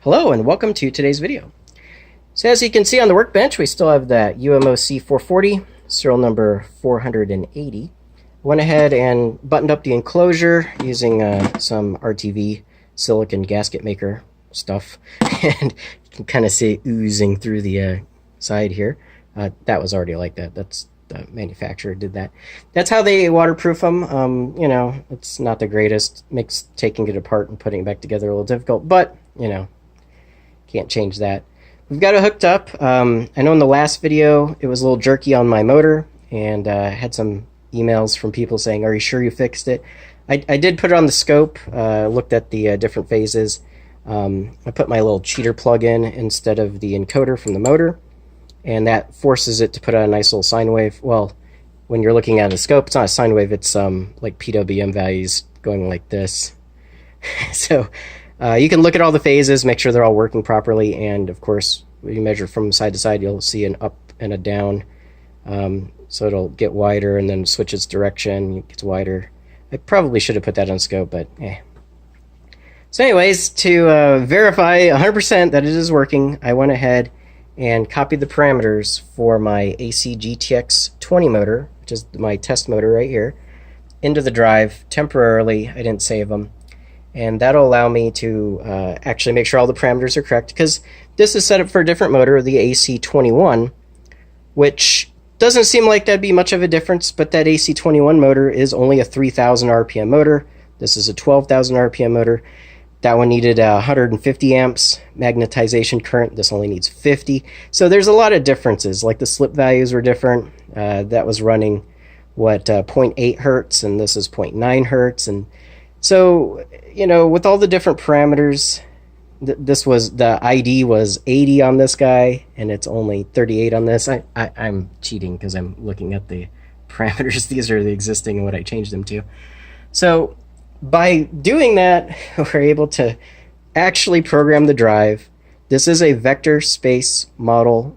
Hello and welcome to today's video. So as you can see on the workbench, we still have that UMOC440, serial number 480. Went ahead and buttoned up the enclosure using some RTV silicon gasket maker stuff. And you can kind of see it oozing through the side here. That was already like that. That's the manufacturer did that. That's how they waterproof them. You know, it's not the greatest. Makes taking it apart and putting it back together a little difficult, but you know, can't change that. We've got it hooked up. I know in the last video it was a little jerky on my motor, and had some emails from people saying, "Are you sure you fixed it?" I did put it on the scope, looked at the different phases. I put my little cheater plug in instead of the encoder from the motor, and that forces it to put out a nice little sine wave. Well, when you're looking at a scope, it's not a sine wave, it's like PWM values going like this. So you can look at all the phases, make sure they're all working properly, and of course, when you measure from side to side, you'll see an up and a down. So it'll get wider and then switch its direction, it gets wider. I probably should have put that on scope, but eh. So anyways, to verify 100% that it is working, I went ahead and copied the parameters for my AC GTX 20 motor, which is my test motor right here, into the drive temporarily. I didn't save them. And that'll allow me to actually make sure all the parameters are correct, because this is set up for a different motor, the AC21, which doesn't seem like that'd be much of a difference, but that AC21 motor is only a 3,000 RPM motor. This is a 12,000 RPM motor. That one needed 150 amps magnetization current. This only needs 50. So there's a lot of differences, like the slip values were different. That was running, what, 0.8 hertz, and this is 0.9 hertz, and so, you know, with all the different parameters, this was, the ID was 80 on this guy, and it's only 38 on this. I'm cheating because I'm looking at the parameters. These are the existing and what I changed them to. So by doing that, we're able to actually program the drive. This is a vector space model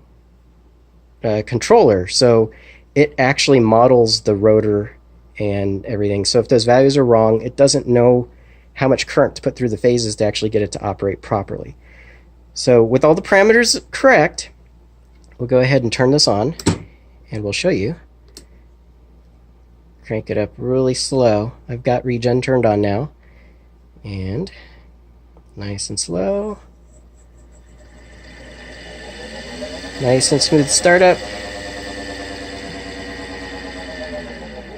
controller, so it actually models the rotor and everything. So if those values are wrong, it doesn't know how much current to put through the phases to actually get it to operate properly. So with all the parameters correct, we'll go ahead and turn this on, and we'll show you. Crank it up really slow. I've got regen turned on now, and nice and slow. Nice and smooth startup.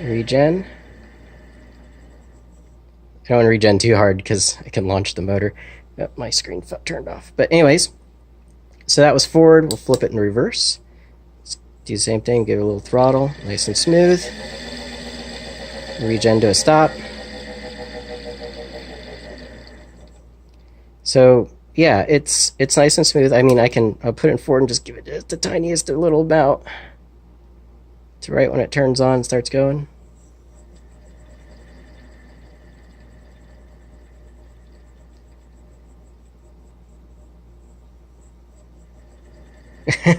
Regen. I don't want to regen too hard because I can launch the motor. Oh, my screen turned off. But anyways, so that was forward. We'll flip it in reverse. Let's do the same thing. Give it a little throttle. Nice and smooth. Regen to a stop. So yeah, it's nice and smooth. I mean, I'll put it in forward and just give it just the tiniest little amount to right when it turns on and starts going.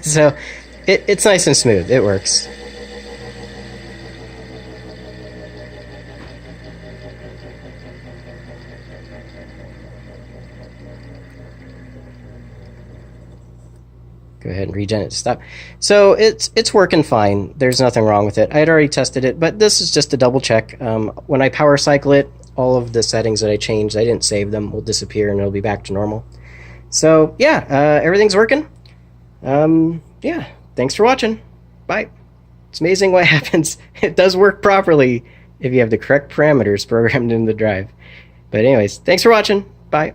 So it's nice and smooth. It works. Go ahead and regen it to stop. So it's working fine. There's nothing wrong with it. I had already tested it, but this is just a double check. When I power cycle it, all of the settings that I changed, I didn't save them, will disappear and it'll be back to normal. So yeah, everything's working. Yeah, thanks for watching. Bye. It's amazing what happens. It does work properly if you have the correct parameters programmed in the drive. But anyways, thanks for watching. Bye.